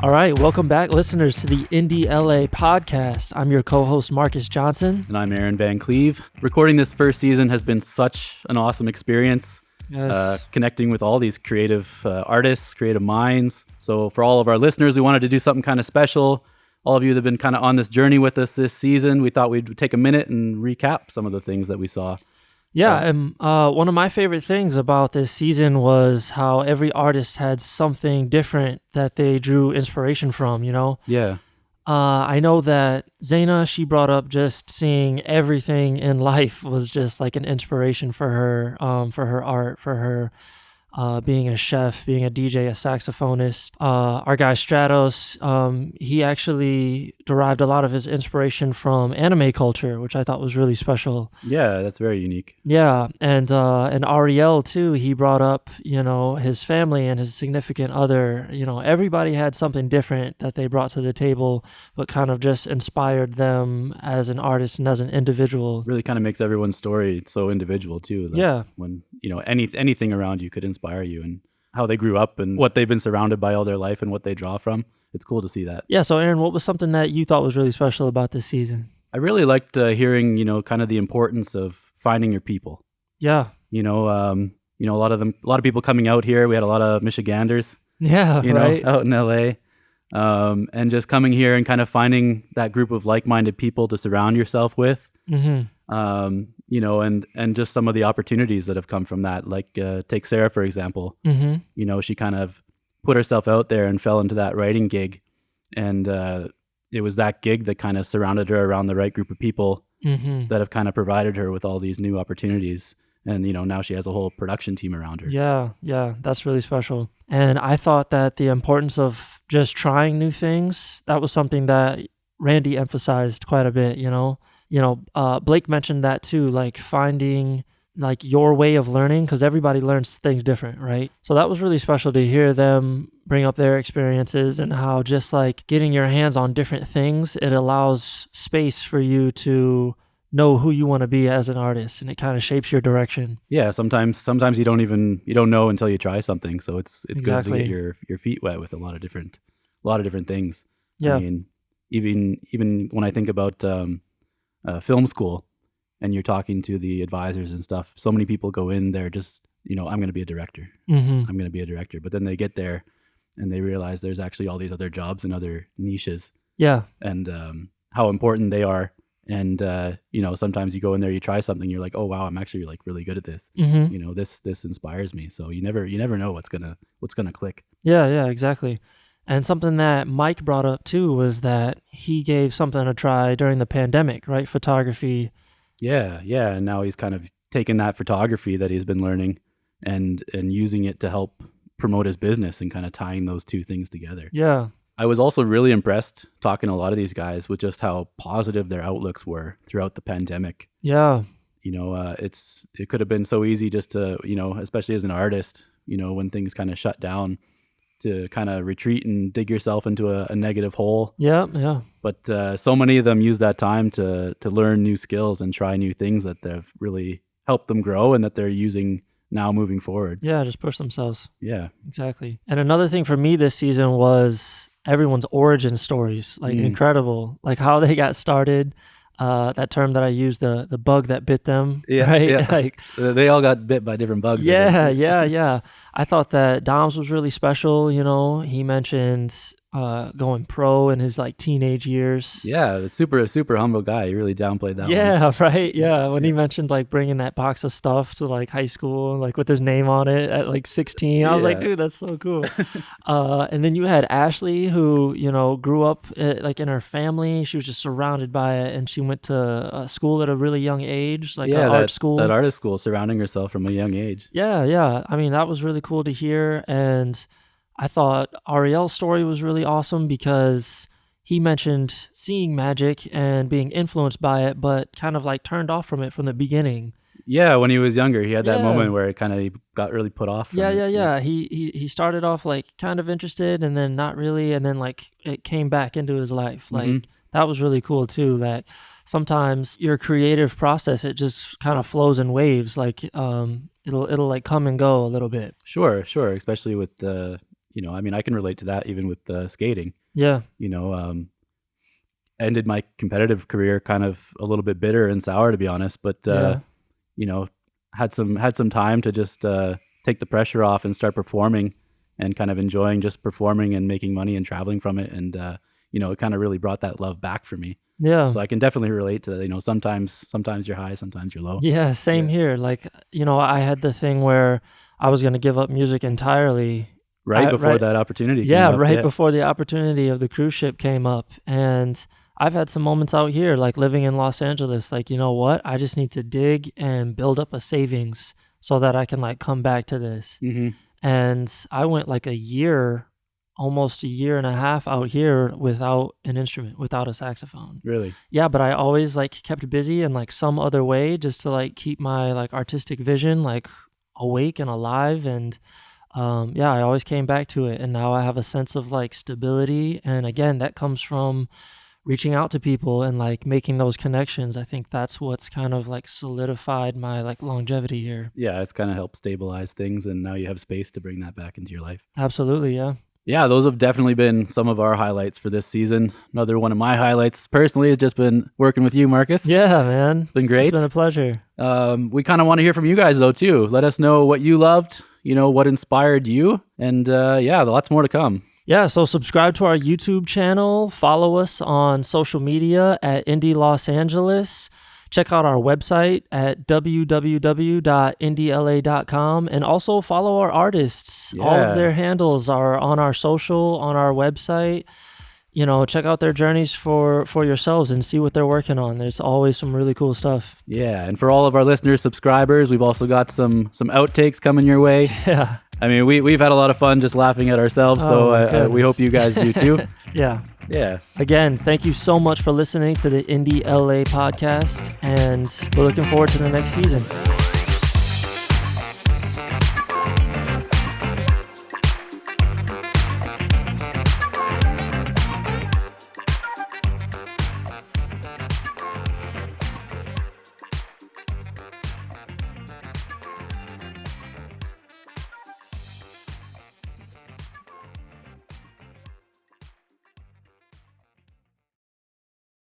All right, welcome back, listeners, to the Indie LA podcast. I'm your co-host, Marcus Johnson. And I'm Aaron Van Cleave. Recording this first season has been such an awesome experience. Yes. Connecting with all these creative artists, creative minds. So for all of our listeners, we wanted to do something kind of special. All of you that have been kind of on this journey with us this season, we thought we'd take a minute and recap some of the things that we saw. Yeah, and one of my favorite things about this season was how every artist had something different that they drew inspiration from, you know? Yeah. I know that Zaina, she brought up just seeing everything in life was just like an inspiration for her art, for her being a chef, being a DJ, a saxophonist. Our guy Stratos, he actually derived a lot of his inspiration from anime culture, which I thought was really special. Yeah, that's very unique. Yeah, and Ariel too, he brought up, you know, his family and his significant other. You know, everybody had something different that they brought to the table, but kind of just inspired them as an artist and as an individual. Really kind of makes everyone's story so individual too. Yeah. When, you know, anything around you could inspire you, and how they grew up and what they've been surrounded by all their life and what they draw from. It's cool to see that. Yeah, so Aaron, what was something that you thought was really special about this season? I really liked hearing, you know, kind of the importance of finding your people. Yeah. You know, a lot of people coming out here. We had a lot of Michiganders. Yeah, you right. know, out in LA. And just coming here and kind of finding that group of like-minded people to surround yourself with. Mm-hmm. You know, and just some of the opportunities that have come from that. Like take Sarah, for example. Mm-hmm. You know, she kind of put herself out there and fell into that writing gig. And it was that gig that kind of surrounded her around the right group of people Mm-hmm. that have kind of provided her with all these new opportunities. And, you know, now she has a whole production team around her. Yeah, that's really special. And I thought that the importance of just trying new things, that was something that Randy emphasized quite a bit, you know. Blake mentioned that too, like finding like your way of learning, because everybody learns things different, right? So that was really special to hear them bring up their experiences and how just like getting your hands on different things, it allows space for you to know who you want to be as an artist, and it kind of shapes your direction. Yeah, sometimes you don't know until you try something. So it's Exactly. good to get your feet wet with a lot of different things. Yeah. I mean, even when I think about film school, and you're talking to the advisors and stuff, so many people go in there just, you know, I'm going to be a director. Mm-hmm. I'm going to be a director. But then they get there and they realize there's actually all these other jobs and other niches. Yeah. And how important they are. And, you know, sometimes you go in there, you try something, you're like, oh, wow, I'm actually like really good at this. Mm-hmm. You know, this inspires me. So you never know what's going to click. Yeah, exactly. And something that Mike brought up too was that he gave something a try during the pandemic, right? Photography. Yeah. And now he's kind of taken that photography that he's been learning and using it to help promote his business and kind of tying those two things together. Yeah. I was also really impressed talking to a lot of these guys with just how positive their outlooks were throughout the pandemic. Yeah. You know, it could have been so easy just to, you know, especially as an artist, you know, when things kind of shut down, to kind of retreat and dig yourself into a negative hole. Yeah. But so many of them use that time to learn new skills and try new things that have really helped them grow and that they're using now moving forward. Yeah, just push themselves. Yeah. Exactly. And another thing for me this season was everyone's origin stories, like incredible, like how they got started. That term that I used, the bug that bit them, right? Yeah. Like they all got bit by different bugs. Yeah. I thought that Dom's was really special. You know, he mentioned going pro in his like teenage years. Yeah, it's super humble guy. He really downplayed that one. Yeah, right. Yeah, when he mentioned like bringing that box of stuff to like high school, like with his name on it at like 16, I was like, dude, that's so cool. And then you had Ashley, who, you know, grew up like in her family. She was just surrounded by it, and she went to school at a really young age, like an art school. That artist school, surrounding herself from a young age. Yeah. I mean, that was really cool to hear, and I thought Ariel's story was really awesome because he mentioned seeing magic and being influenced by it, but kind of like turned off from it from the beginning. Yeah, when he was younger, he had that moment where it kind of got really put off. Yeah. He started off like kind of interested and then not really, and then like it came back into his life. Like that was really cool too. That sometimes your creative process, it just kind of flows in waves. Like it'll like come and go a little bit. Sure. Especially with the I mean, I can relate to that even with skating. Yeah. Ended my competitive career kind of a little bit bitter and sour, to be honest. But had some time to just take the pressure off and start performing and kind of enjoying just performing and making money and traveling from it. And it kind of really brought that love back for me. Yeah. So I can definitely relate to that. Sometimes you're high, sometimes you're low. Yeah, same here. Like, I had the thing where I was going to give up music entirely. Right before that opportunity came up. Yeah, before the opportunity of the cruise ship came up. And I've had some moments out here, like living in Los Angeles, like, you know what? I just need to dig and build up a savings so that I can like come back to this. Mm-hmm. And I went like almost a year and a half out here without an instrument, without a saxophone. Really? Yeah, but I always like kept busy in like some other way just to like keep my like artistic vision like awake and alive. And I always came back to it. And now I have a sense of like stability. And again, that comes from reaching out to people and like making those connections. I think that's what's kind of like solidified my like longevity here. Yeah, it's kind of helped stabilize things, and now you have space to bring that back into your life. Absolutely, yeah. Yeah, those have definitely been some of our highlights for this season. Another one of my highlights personally has just been working with you, Marcus. Yeah, man. It's been great. It's been a pleasure. We kind of want to hear from you guys though too. Let us know what you loved, what inspired you, and lots more to come. Yeah, so subscribe to our YouTube channel, follow us on social media at Indie Los Angeles. Check out our website at www.indiela.com, and also follow our artists. Yeah. All of their handles are on our social, on our website. Check out their journeys for yourselves and see what they're working on. There's always some really cool stuff. Yeah, and for all of our listeners, subscribers, we've also got some outtakes coming your way. Yeah. I mean, we've had a lot of fun just laughing at ourselves, so we hope you guys do too. Yeah. Yeah. Again, thank you so much for listening to the Indie LA podcast, and we're looking forward to the next season.